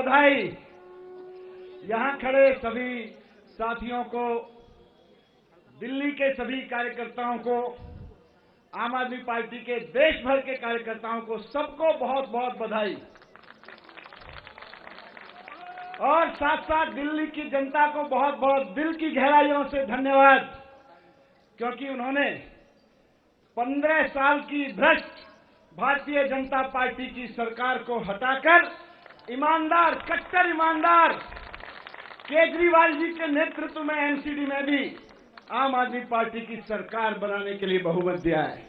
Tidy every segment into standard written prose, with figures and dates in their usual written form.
बधाई यहां खड़े सभी साथियों को, दिल्ली के सभी कार्यकर्ताओं को, आम आदमी पार्टी के देश भर के कार्यकर्ताओं को, सबको बहुत बहुत बधाई। और साथ साथ दिल्ली की जनता को बहुत बहुत दिल की गहराइयों से धन्यवाद, क्योंकि उन्होंने 15 साल की भ्रष्ट भारतीय जनता पार्टी की सरकार को हटाकर ईमानदार, कट्टर ईमानदार केजरीवाल जी के नेतृत्व में एमसीडी में भी आम आदमी पार्टी की सरकार बनाने के लिए बहुमत दिया है।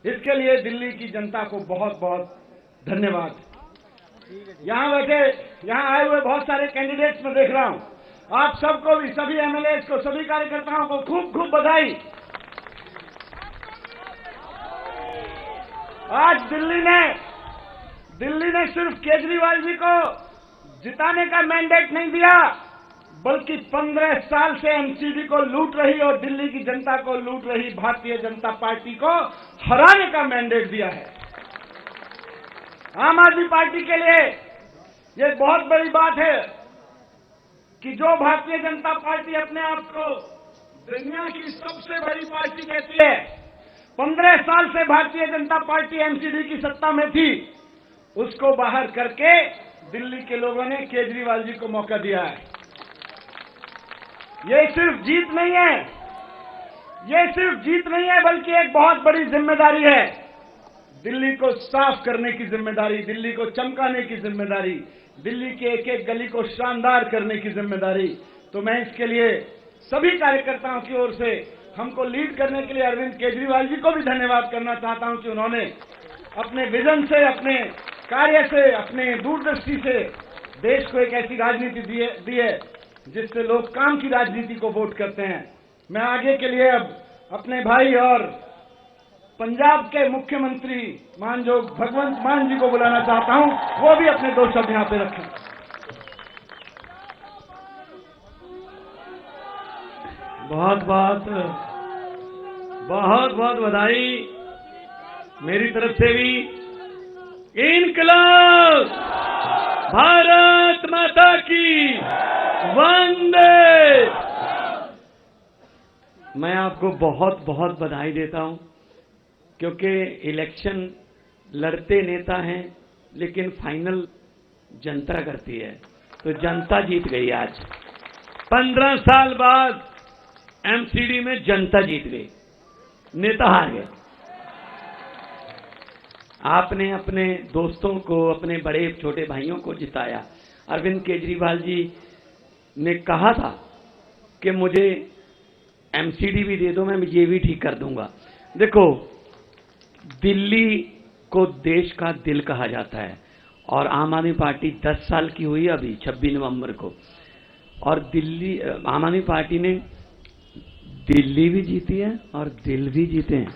इसके लिए दिल्ली की जनता को बहुत बहुत धन्यवाद। यहां बैठे, यहां आए हुए बहुत सारे कैंडिडेट्स में देख रहा हूं, आप सबको भी, सभी एमएलए को, सभी कार्यकर्ताओं को खूब खूब बधाई। आज दिल्ली ने सिर्फ केजरीवाल जी को जिताने का मैंडेट नहीं दिया, बल्कि 15 साल से एमसीडी को लूट रही और दिल्ली की जनता को लूट रही भारतीय जनता पार्टी को हराने का मैंडेट दिया है। आम आदमी पार्टी के लिए यह बहुत बड़ी बात है कि जो भारतीय जनता पार्टी अपने आप को दुनिया की सबसे बड़ी पार्टी कहती है, 15 साल से भारतीय जनता पार्टी एमसीडी की सत्ता में थी, उसको बाहर करके दिल्ली के लोगों ने केजरीवाल जी को मौका दिया है। ये सिर्फ जीत नहीं है, बल्कि एक बहुत बड़ी जिम्मेदारी है। दिल्ली को साफ करने की जिम्मेदारी, दिल्ली को चमकाने की जिम्मेदारी, दिल्ली के एक एक गली को शानदार करने की जिम्मेदारी। तो मैं इसके लिए सभी कार्यकर्ताओं की ओर से हमको लीड करने के लिए अरविंद केजरीवाल जी को भी धन्यवाद करना चाहता हूं कि उन्होंने अपने विजन से, अपने कार्य से, अपने दूरदृष्टि से देश को एक ऐसी राजनीति दी है जिससे लोग काम की राजनीति को वोट करते हैं। मैं आगे के लिए अब अपने भाई और पंजाब के मुख्यमंत्री मानजोग भगवंत मान जी को बुलाना चाहता हूं, वो भी अपने 2 शब्द यहां पे रखें। बहुत बहुत बधाई मेरी तरफ से भी। इनकलाब, भारत माता की वंदे। मैं आपको बहुत बहुत बधाई देता हूं, क्योंकि इलेक्शन लड़ते नेता हैं, लेकिन फाइनल जनता करती है। तो जनता जीत गई। आज 15 साल बाद एमसीडी में जनता जीत गई, नेता हार गए। आपने अपने दोस्तों को, अपने बड़े छोटे भाइयों को जिताया। अरविंद केजरीवाल जी ने कहा था कि मुझे एमसीडी भी दे दो, मैं ये भी ठीक कर दूंगा। देखो, दिल्ली को देश का दिल कहा जाता है, और आम आदमी पार्टी 10 साल की हुई अभी 26 नवंबर को, और आम आदमी पार्टी ने दिल्ली भी जीती है और दिल भी जीते हैं।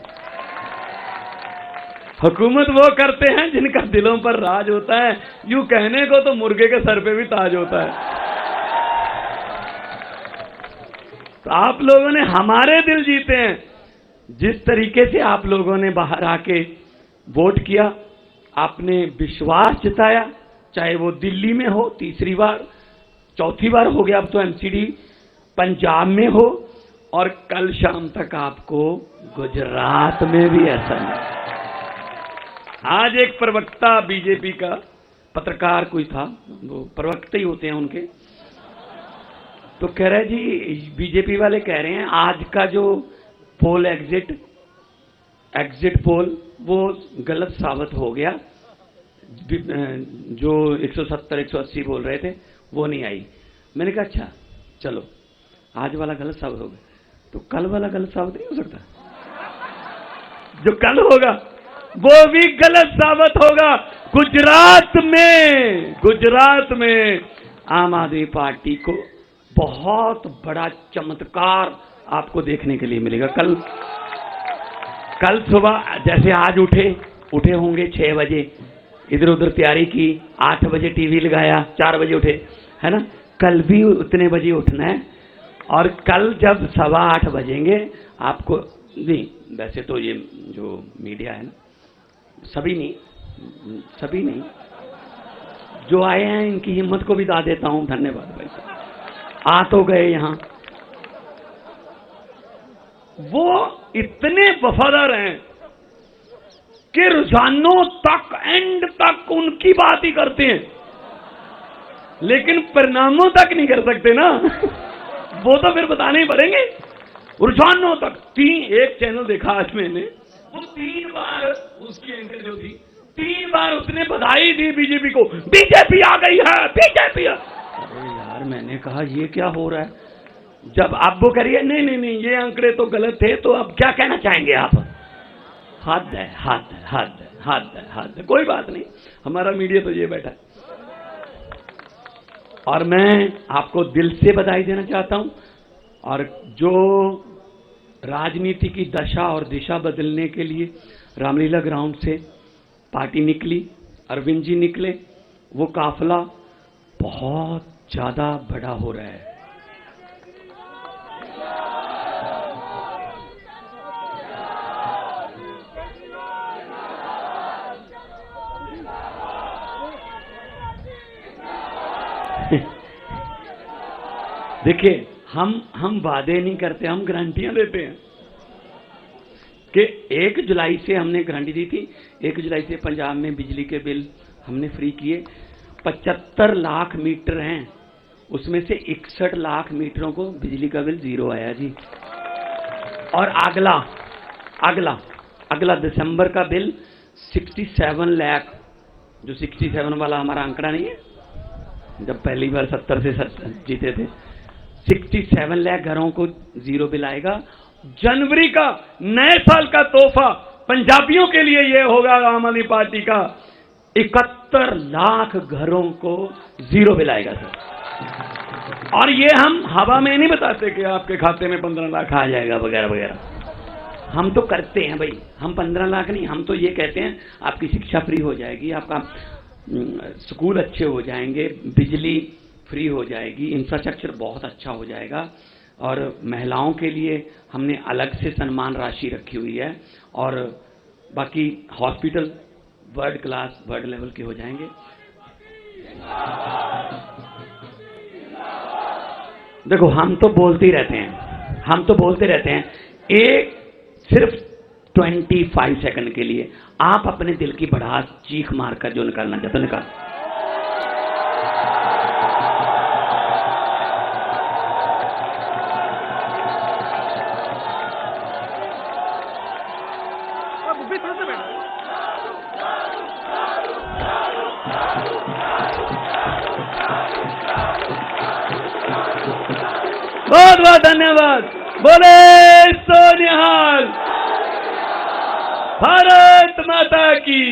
हुकूमत वो करते हैं जिनका दिलों पर राज होता है। यूं कहने को तो मुर्गे के सर पे भी ताज होता है। तो आप लोगों ने हमारे दिल जीते हैं। जिस तरीके से आप लोगों ने बाहर आके वोट किया, आपने विश्वास जताया, चाहे वो दिल्ली में हो, तीसरी बार, चौथी बार हो गया अब तो एमसीडी, पंजाब में हो, और कल शाम तक आपको गुजरात में भी ऐसा नहीं। आज एक प्रवक्ता बीजेपी का, पत्रकार कोई था, वो प्रवक्ता ही होते हैं उनके, तो कह रहे जी, बीजेपी वाले कह रहे हैं आज का जो पोल एग्जिट पोल वो गलत साबित हो गया। जो 170 180 बोल रहे थे वो नहीं आई। मैंने कहा अच्छा चलो, आज वाला गलत साबित हो गया, तो कल वाला गलत साबित नहीं हो सकता? जो कल होगा वो भी गलत साबित होगा। गुजरात में आम आदमी पार्टी को बहुत बड़ा चमत्कार आपको देखने के लिए मिलेगा। कल सुबह जैसे आज उठे होंगे 6 बजे, इधर उधर तैयारी की, 8 बजे टीवी लगाया, 4 बजे उठे, है ना? कल भी उतने बजे उठना है। और कल जब 8:15 बजेंगे आपको, नहीं वैसे तो ये जो मीडिया है ना, सभी नहीं, जो आए हैं इनकी हिम्मत को भी दा देता हूं। धन्यवाद भाई साहब, आ तो गए यहां। वो इतने वफादार हैं कि रुझानों तक, एंड तक उनकी बात ही करते हैं, लेकिन परिणामों तक नहीं कर सकते ना। वो तो फिर बताने ही पड़ेंगे। रुझानों तक एक चैनल देखा आज मैंने, वो 3 बार उसकी एंकर जो थी, 3 बार उसने बधाई दी बीजेपी को, बीजेपी आ गई है, बीजेपी। अरे यार, मैंने कहा ये क्या हो रहा है? जब आप वो करिए नहीं ये आंकड़े तो गलत थे, तो अब क्या कहना चाहेंगे आप? हद है, हद है, हद है, हद है, हद है। कोई बात नहीं, हमारा मीडिया तो ये बैठा है। और मैं आपको दिल से बधाई देना चाहता हूं। और जो राजनीति की दशा और दिशा बदलने के लिए रामलीला ग्राउंड से पार्टी निकली, अरविंद जी निकले, वो काफिला बहुत ज्यादा बड़ा हो रहा है। देखिए, हम वादे नहीं करते, हम गारंटियां देते हैं कि 1 जुलाई से हमने गारंटी दी थी। 1 जुलाई से पंजाब में बिजली के बिल हमने फ्री किए। 75 लाख मीटर हैं, उसमें से 61 लाख मीटरों को बिजली का बिल 0 आया जी। और अगला दिसंबर का बिल 67 लाख, जो 67 वाला हमारा आंकड़ा नहीं है, जब पहली बार 70 से जीते थे, 67 लाख घरों को 0 बिल आएगा। जनवरी का नए साल का तोहफा पंजाबियों के लिए यह होगा, आम आदमी पार्टी का 71 लाख घरों को 0 बिल आएगा सर। और ये हम हवा में नहीं बताते कि आपके खाते में 15 लाख आ जाएगा वगैरह वगैरह। हम तो करते हैं भाई, हम 15 लाख नहीं, हम तो ये कहते हैं आपकी शिक्षा फ्री हो जाएगी, आपका स्कूल अच्छे हो जाएंगे, बिजली फ्री हो जाएगी, इंफ्रास्ट्रक्चर बहुत अच्छा हो जाएगा। और महिलाओं के लिए हमने अलग से सम्मान राशि रखी हुई है। और बाकी hospital world class, world level के हो जाएंगे। देखो, हम तो बोलते ही रहते हैं, एक सिर्फ 25 सेकंड के लिए आप अपने दिल की भड़ास चीख मारकर जो निकालना चाहते हो निकाल। बहुत बहुत धन्यवाद। बोले सोनिहाल, भारत माता की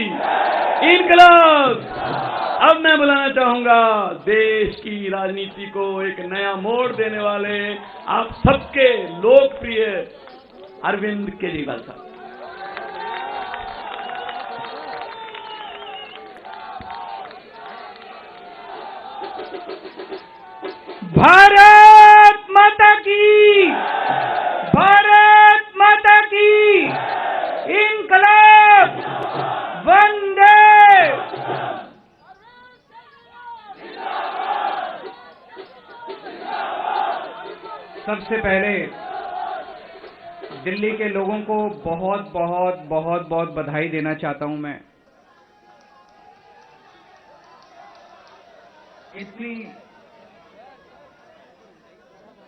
इनकलाब। अब मैं बुलाना चाहूंगा देश की राजनीति को एक नया मोड़ देने वाले आप सबके लोकप्रिय अरविंद केजरीवाल साहब। भारत माता की, भारत माता की इनकलाब, वंदे। सबसे पहले दिल्ली के लोगों को बहुत बहुत बहुत बहुत बधाई देना चाहता हूं मैं।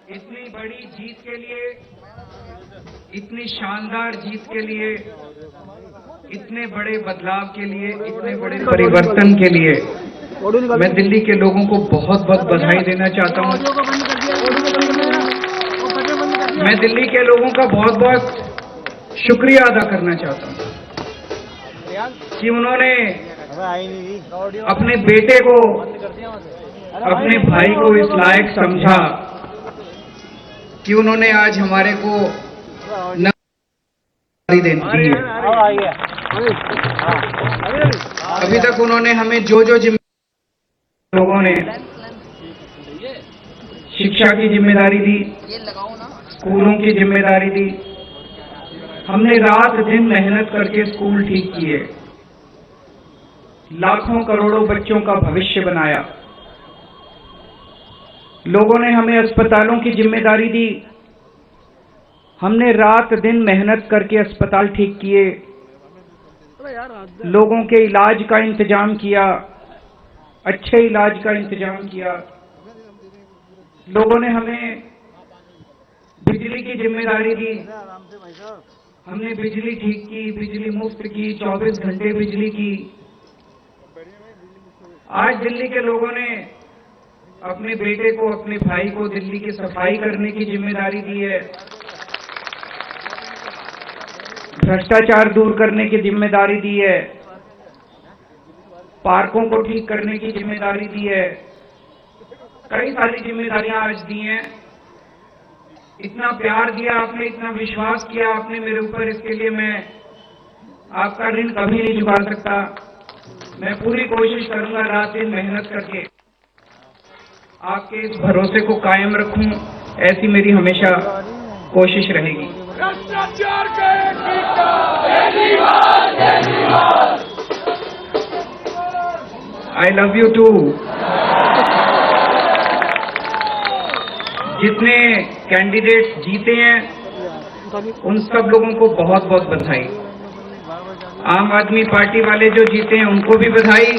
इतनी बड़ी जीत के लिए, इतनी शानदार जीत के लिए, इतने बड़े बदलाव के लिए, इतने बड़े परिवर्तन के लिए मैं दिल्ली के लोगों को बहुत बहुत बधाई देना चाहता हूं। मैं दिल्ली के लोगों का बहुत बहुत शुक्रिया अदा करना चाहता हूं कि उन्होंने अपने बेटे को, अपने भाई को इस लायक समझा कि उन्होंने आज हमारे को नौकरी दी है। अभी तक उन्होंने हमें जो जिम्मेदारी, लोगों ने शिक्षा की जिम्मेदारी दी, स्कूलों की जिम्मेदारी दी, हमने रात दिन मेहनत करके स्कूल ठीक किए। लाखों करोड़ों बच्चों का भविष्य बनाया। लोगों ने हमें अस्पतालों की जिम्मेदारी दी, हमने रात दिन मेहनत करके अस्पताल ठीक किए, लोगों के इलाज का इंतजाम किया, अच्छे इलाज का इंतजाम किया। लोगों ने हमें बिजली की जिम्मेदारी दी, हमने बिजली ठीक की, बिजली मुफ्त की, 24 घंटे बिजली की। आज दिल्ली के लोगों ने अपने बेटे को, अपने भाई को दिल्ली की सफाई करने की जिम्मेदारी दी है, भ्रष्टाचार दूर करने की जिम्मेदारी दी है, पार्कों को ठीक करने की जिम्मेदारी दी है, कई सारी जिम्मेदारियां आज दी हैं। इतना प्यार दिया आपने, इतना विश्वास किया आपने मेरे ऊपर, इसके लिए मैं आपका ऋण कभी नहीं चुका सकता। मैं पूरी कोशिश करूंगा रात दिन मेहनत करके आपके इस भरोसे को कायम रखूं, ऐसी मेरी हमेशा कोशिश रहेगी। भ्रष्टाचार का एक आई लव यू टू। जितने कैंडिडेट जीते हैं उन सब लोगों को बहुत बहुत बधाई। आम आदमी पार्टी वाले जो जीते हैं उनको भी बधाई,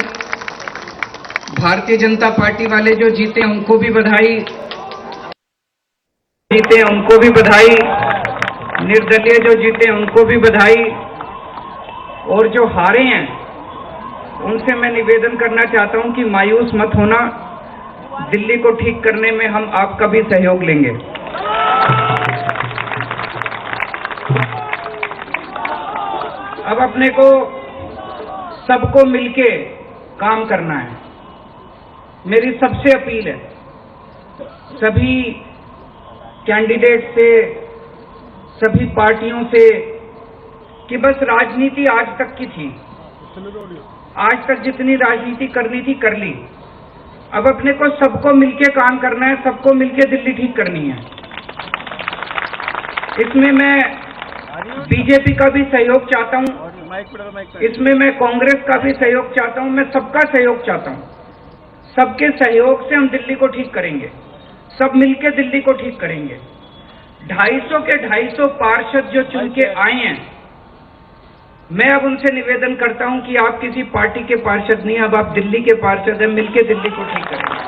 भारतीय जनता पार्टी वाले जो जीते हैं उनको भी बधाई, जीते हैं उनको भी बधाई, निर्दलीय जो जीते हैं उनको भी बधाई, और जो हारे हैं उनसे मैं निवेदन करना चाहता हूं कि मायूस मत होना, दिल्ली को ठीक करने में हम आपका भी सहयोग लेंगे। अब अपने को सबको मिलके काम करना है। मेरी सबसे अपील है सभी कैंडिडेट से, सभी पार्टियों से, कि बस राजनीति आज तक की थी, आज तक जितनी राजनीति करनी थी कर ली। अब अपने को सबको मिलके काम करना है, सबको मिलके दिल्ली ठीक करनी है। इसमें मैं बीजेपी का भी सहयोग चाहता हूं, इसमें मैं कांग्रेस का भी सहयोग चाहता हूं, मैं सबका सहयोग चाहता हूं। सबके सहयोग से हम दिल्ली को ठीक करेंगे, सब मिलके दिल्ली को ठीक करेंगे। 250 के 250 पार्षद जो चुन के आए हैं, मैं अब उनसे निवेदन करता हूं कि आप किसी पार्टी के पार्षद नहीं, अब आप दिल्ली के पार्षद हैं, मिलके दिल्ली को ठीक करेंगे।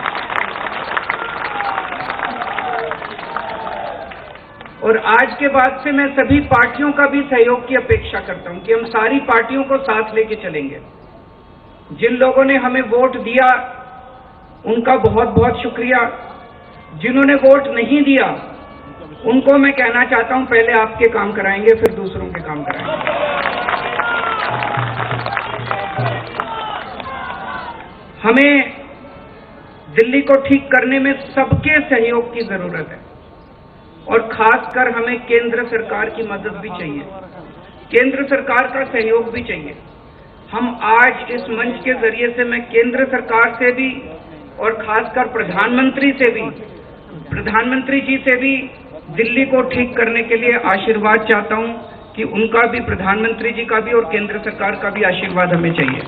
और आज के बाद से मैं सभी पार्टियों का भी सहयोग की अपेक्षा करता हूं कि हम सारी पार्टियों को साथ लेके चलेंगे। जिन लोगों ने हमें वोट दिया उनका बहुत बहुत शुक्रिया, जिन्होंने वोट नहीं दिया उनको मैं कहना चाहता हूं पहले आपके काम कराएंगे फिर दूसरों के काम कराएंगे। हमें दिल्ली को ठीक करने में सबके सहयोग की जरूरत है, और खासकर हमें केंद्र सरकार की मदद भी चाहिए, केंद्र सरकार का सहयोग भी चाहिए। हम आज इस मंच के जरिए से मैं केंद्र सरकार से भी और खासकर प्रधानमंत्री से भी, प्रधानमंत्री जी से भी दिल्ली को ठीक करने के लिए आशीर्वाद चाहता हूं कि उनका भी, प्रधानमंत्री जी का भी और केंद्र सरकार का भी आशीर्वाद हमें चाहिए।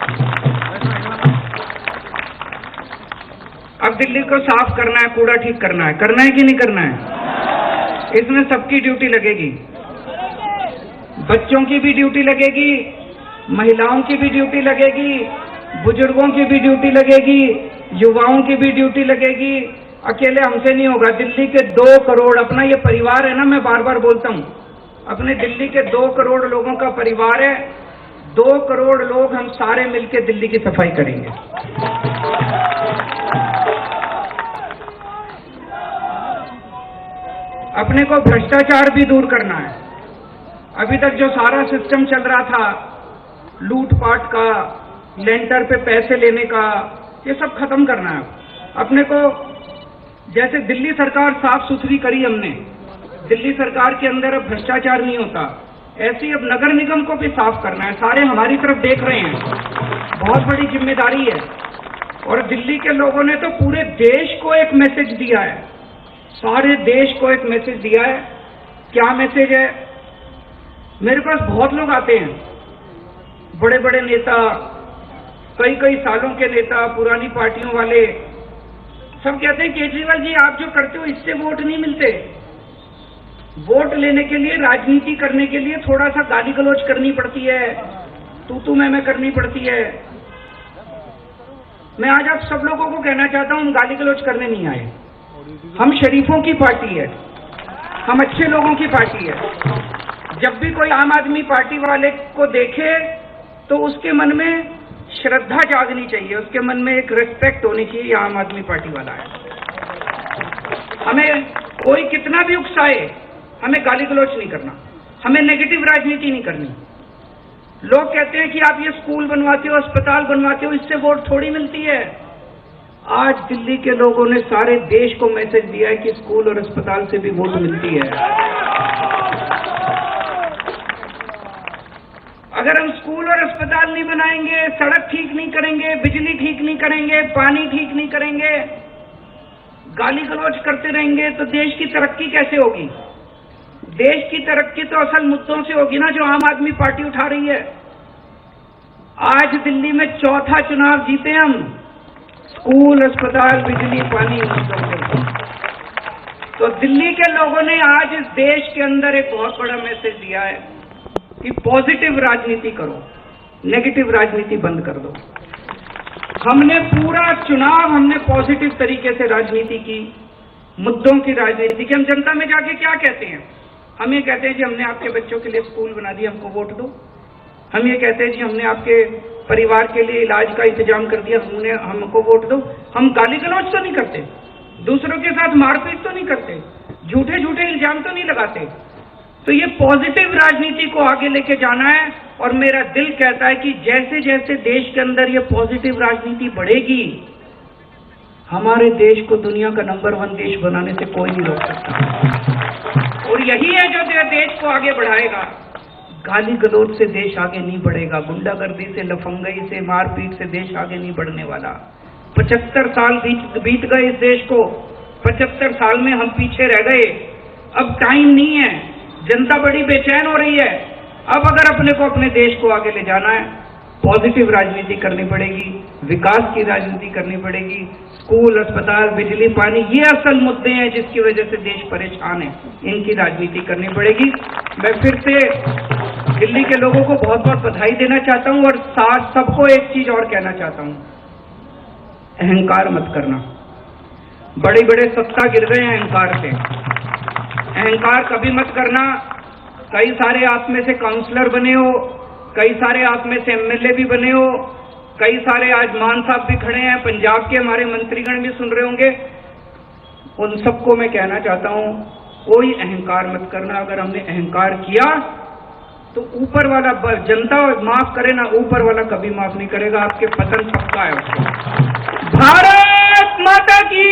अब दिल्ली को साफ करना है, कूड़ा ठीक करना है कि नहीं करना है? इसमें सबकी ड्यूटी लगेगी, बच्चों की भी ड्यूटी लगेगी, महिलाओं की भी ड्यूटी लगेगी, बुजुर्गों की भी ड्यूटी लगेगी, युवाओं की भी ड्यूटी लगेगी। अकेले हमसे नहीं होगा। दिल्ली के 2 करोड़, अपना ये परिवार है ना, मैं बार बार बोलता हूं, अपने दिल्ली के 2 करोड़ लोगों का परिवार है। 2 करोड़ लोग हम सारे मिलकर दिल्ली की सफाई करेंगे। अपने को भ्रष्टाचार भी दूर करना है। अभी तक जो सारा सिस्टम चल रहा था, लूटपाट का, लेंटर पे पैसे लेने का, ये सब खत्म करना है। अपने को, जैसे दिल्ली सरकार साफ सुथरी करी हमने, दिल्ली सरकार के अंदर अब भ्रष्टाचार नहीं होता, ऐसे ही अब नगर निगम को भी साफ करना है। सारे हमारी तरफ देख रहे हैं, बहुत बड़ी जिम्मेदारी है। और दिल्ली के लोगों ने तो पूरे देश को एक मैसेज दिया है, सारे देश को एक मैसेज दिया है। क्या मैसेज है? मेरे पास बहुत लोग आते हैं, बड़े बड़े नेता, कई कई सालों के नेता, पुरानी पार्टियों वाले सब कहते हैं केजरीवाल जी आप जो करते हो इससे वोट नहीं मिलते। वोट लेने के लिए, राजनीति करने के लिए थोड़ा सा गाली गलौज करनी पड़ती है, तू मैं करनी पड़ती है। मैं आज आप सब लोगों को कहना चाहता हूं, हम गाली गलौज करने नहीं आए। हम शरीफों की पार्टी है, हम अच्छे लोगों की पार्टी है। जब भी कोई आम आदमी पार्टी वाले को देखे तो उसके मन में श्रद्धा जागनी चाहिए, उसके मन में एक रिस्पेक्ट होनी चाहिए, आम आदमी पार्टी वाला है। हमें कोई कितना भी उकसाए, हमें गाली गलौज नहीं करना, हमें नेगेटिव राजनीति नहीं करनी। लोग कहते हैं कि आप ये स्कूल बनवाते हो, अस्पताल बनवाते हो, इससे वोट थोड़ी मिलती है। आज दिल्ली के लोगों ने सारे देश को मैसेज दिया है कि स्कूल और अस्पताल से भी वोट मिलती है। अगर हम स्कूल और अस्पताल नहीं बनाएंगे, सड़क ठीक नहीं करेंगे, बिजली ठीक नहीं करेंगे, पानी ठीक नहीं करेंगे, गाली गलौज करते रहेंगे तो देश की तरक्की कैसे होगी? देश की तरक्की तो असल मुद्दों से होगी ना, जो आम आदमी पार्टी उठा रही है। आज दिल्ली में चौथा चुनाव जीते हम, स्कूल, अस्पताल, बिजली, पानी मुद्दों से। तो दिल्ली के लोगों ने आज इस देश के अंदर एक बहुत बड़ा मैसेज दिया है कि पॉजिटिव राजनीति करो, नेगेटिव राजनीति बंद कर दो। हमने पूरा चुनाव पॉजिटिव तरीके से राजनीति की, मुद्दों की राजनीति की। हम जनता में जाके क्या कहते हैं? हम ये कहते हैं जी हमने आपके बच्चों के लिए स्कूल बना दिया, हमको वोट दो। हम ये कहते हैं जी हमने आपके परिवार के लिए इलाज का इंतजाम कर दिया, हमको वोट दो। हम गाली गलौज तो नहीं करते, दूसरों के साथ मारपीट तो नहीं करते, झूठे झूठे इल्जाम तो नहीं लगाते। तो ये पॉजिटिव राजनीति को आगे लेके जाना है। और मेरा दिल कहता है कि जैसे जैसे देश के अंदर ये पॉजिटिव राजनीति बढ़ेगी, हमारे देश को दुनिया का नंबर 1 देश बनाने से कोई नहीं रोक सकता। और यही है जो देश को आगे बढ़ाएगा। गाली गलौज से देश आगे नहीं बढ़ेगा, गुंडागर्दी से, लफंगई से, मारपीट से देश आगे नहीं बढ़ने वाला। 75 साल बीत गए इस देश को, 75 साल में हम पीछे रह गए। अब टाइम नहीं है, जनता बड़ी बेचैन हो रही है। अब अगर अपने को, अपने देश को आगे ले जाना है, पॉजिटिव राजनीति करनी पड़ेगी, विकास की राजनीति करनी पड़ेगी। स्कूल, अस्पताल, बिजली, पानी, ये असल मुद्दे हैं जिसकी वजह से देश परेशान है, इनकी राजनीति करनी पड़ेगी। मैं फिर से दिल्ली के लोगों को बहुत बहुत बधाई देना चाहता हूं और साथ सबको एक चीज और कहना चाहता हूं, अहंकार मत करना। बड़े बड़े सत्ता गिर गए हैं अहंकार से, अहंकार कभी मत करना। कई सारे आप में से काउंसलर बने हो, कई सारे आप में से एमएलए भी बने हो, कई सारे आज मान साहब भी खड़े हैं, पंजाब के हमारे मंत्रीगण भी सुन रहे होंगे। उन सबको मैं कहना चाहता हूं, कोई अहंकार मत करना। अगर हमने अहंकार किया तो ऊपर वाला, जनता माफ करे ना, ऊपर वाला कभी माफ नहीं करेगा। आपके पतन पक्का है उसको। भारत माता की